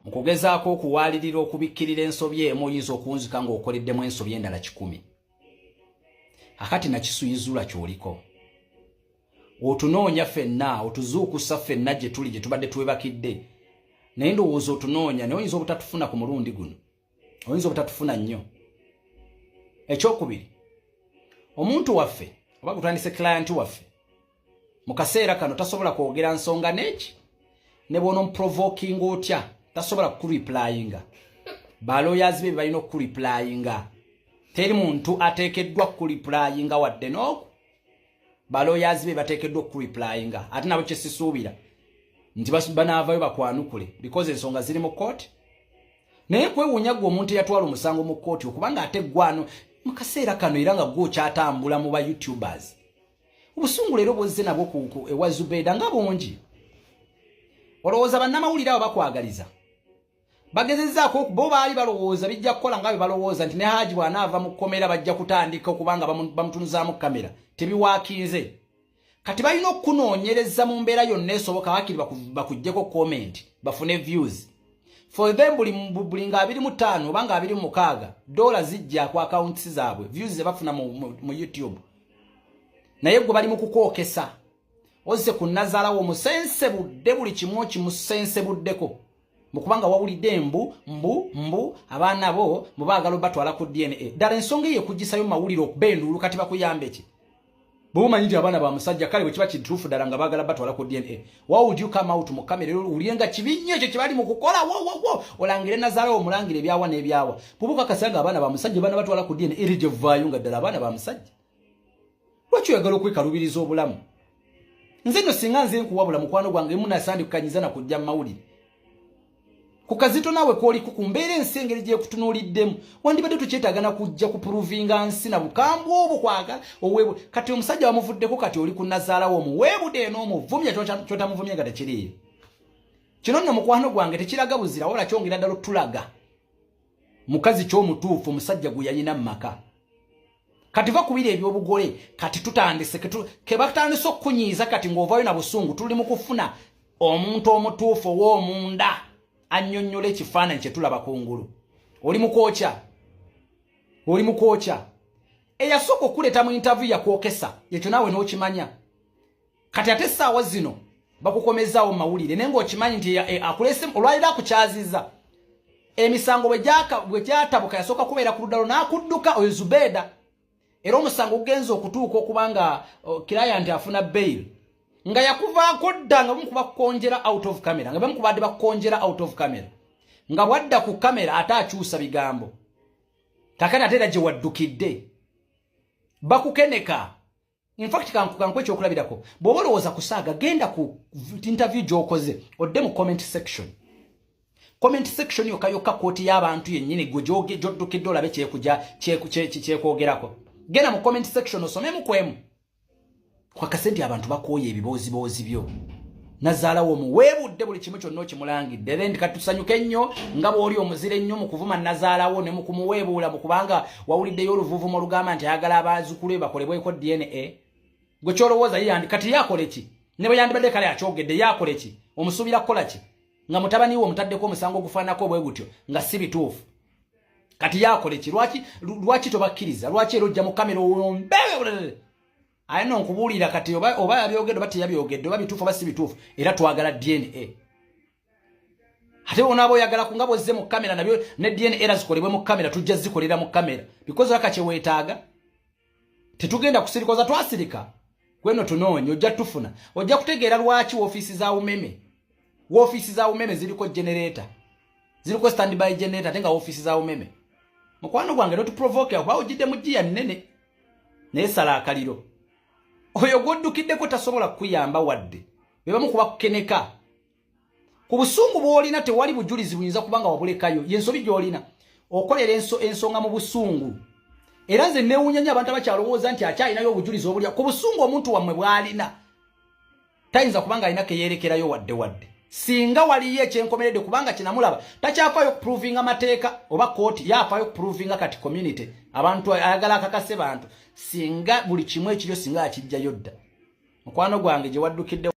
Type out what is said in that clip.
Mkugezaako okuwalirira okubikkirira ensobi emu oyinza okunzika ng'okoleddemu ensobi endala 100. Akati nakisuyizula kyoliko. Otunoonya ffenna, otuzuukusa ffenna gye tuli gye tubadde twebakidde. Naye ndowooza otunoonya naye oyinza obutatufuna ku mulundi guno. Oyinza obutatufuna nnyo. Ekyokubiri, omuntu waffe oba gutandise client waffe mu kaseera kano tasobola kwogera nsonga neki ne bw'onomuprovoking otya tasobola kureplyinga. Balawyers be balina okureplyinga. Teri muntu ateekeddwa kureplyinga wadde n'oku. Balawyers be bateekeddwa kureplyinga. Ate nabo kye sisuubira nti banaavayo bakwanukule because ensonga ziri mu court. Naye kwewuunya gwe omuntu eyatwala omusango mu court okubanga ate gwano mu kaseera kano era nga gwo kyatambula mu ba YouTubers. Obusungu leero bwozze nabwo ku ewa Zubeda nga bungi. Olowooza bannamawulire abo bakwagaliza. Bagezezzaako bo baali balowooza bijja kukola nga bwe balowooza nti ne Haji bw'anaava mu kkomera bajja kutandika okubanga bamutunuzaamu kamera. Tebiwaakinze. Kati balina okunoonyereza mu mbeera yonna esoboka wakiri bakuggyeko comment bafune views. For them buli nga 25 oba nga 26 dola zijja ku accounts zaabwe views ze bafuna mu YouTube. Naye gwe bali mu kukookesa. Ozze ku Nazala wo musense budde buli kimu kimusense buddeko. Mukubanga wawulidde mbu abaana bo mubaagala batwala ku DNA. Ddala ensonga ye kugisayo mawulire okubenduulu kati bakuyambe ki? Bumanyi nti abaana ba musajja kale bwe kiba kituufu ddala nga baagala batwala ku DNA. Why would you come out mu kamera uliyenga kibinnyo ekyo kibali mu kukola olangire Nazala omulangire ebyawa n'ebyawa. Bubuka kasanga abaana ba musajja bana batwala ku DNA eri gye vaayo nga ddala abaana ba musajja. Lwaki oyagala okwekalubiriza obulamu? Nze no singa nze nkuwabula mukwano gwange munasandi kukanyiza na kujja mawulire. Ku Kazito nawe kwoli kukumbeera ensengeri gye kutunuuliddemu wandibadde tukyetagana kujja kuprovinga nsi na bukambwe obwo kwagala oweebu kati omusajja wamuvuddeko kati oli ku Nazala wo muweebude n'omuvumya kyotamuvumya nga tekiriiyo. Kino nno mukwano gwange tekiraga buzira wala kyongera ddala tulaga mukazi ky'omutuufu omusajja gwe yalina mu maka. Kati va kubira ebyobugole kati tutandise ke batandise okunyiiza kati ng'ovaayo na busungu tuli mu kufuna omuntu omutuufu ow'omunda annyonnyole ekifaananyi kye tulaba kungulu. Oli mukoocha eyasooka okuleeta mu interview yakwokesa ekyo naawe n'okimanya. Kati ate essaawa zino bakukomezaawo mu mawulire naye ng'okimanyi nti akulese olwaliro akukyaziza. Emisango bwe gyatabuka yasooka kubeera ku luddalo n'akudduka oyo Zubeda. Era omusango gugenza okutuuka okubanga client afuna bail. Nga yakuvaako dda nga bamukuba kukonjera out of camera. Nga bamukubadde bakukonjera out of camera. Nga wadda ku camera ate akyusa bigambo. Kakati ate era gye waddukidde. Bakukeneka. In fact kankwe ekyokulabirako. Bw'oba olowooza kusaaga genda ku interview gy'okoze odde mu comment section. Comment section yokka kooti y'abantu yennyini gwe gy'oddukidde olabe kyekwogerako. Genda mu comment section osomemu kwemu. Kwa kasenti abantu bakooye ebiboozi byo. Nazala wo muweebudde buli kimu kyonna okimulangidde. Then katusanyuke nnyo nga bw'oli omuzire nnyo mu kuvuma Nazala wo ne mu kumuweebuula mu kubanga wawuliddeyo oluvuuvumo olugamba nti ayagala abazzukulu be bakolebweko DNA. Gwe kyolowooza ye kati yakole ki? Ne bwe yandibadde kale akyogedde yakole ki? Omusuubira kukola ki? Nga mutabani wo omutaddeko omusango ogufaanako bwe gutyo nga si bituufu. Kati yakole ki? Lwaki tobakkiriza? Lwaki era ojja mu kamera ombewe? Ayina nkubuulira kati oba yabyogedde oba teyabyogedde oba bituufu oba si bituufu era twagala DNA. Ate onaaba oyagala nga bw'ozze mu kamera nabyo ne DNA era zikolebwe mu kamera tujja zikolera mu kamera because laka kye weetaaga. Tetugenda kusirikoza twasirika. Gweno tunoonye ojja tufuna. Ojja kutegeera lwaki woofiisi za umeme ziriko generator. Ziriko standby generator ate nga woofiisi za umeme. Mukwano gwange n'otuprovoke oba ojjidde mu jjiya nnene. Naye sala akaliro. Oyo gwoddukideko tasobola kuyamba wadde. Beba mukuba kukeneka. Ku busungu bw'olina tewali bujulizi buyinza kubanga wabulekayo. Yensobi gy'olina. Okolera ensonga mu busungu. Era nze neewuunya abantu abakyalowooza nti akyalinayo obujulizi obulya. Ku busungu omuntu wammwe bw'alina. Tayinza kubanga alina ke yeerekerayo wadde. Singa waliyo ekyenkomeredde kubanga kinamulaba. Takyafaayo okuprovinga mateeka oba kooti yafaayo okuprovinga kati community. Abantu ayagala akakase bantu. Singa buli kimu ekiryo singa akijjayo dda. Mukwano gwange gye waddukidde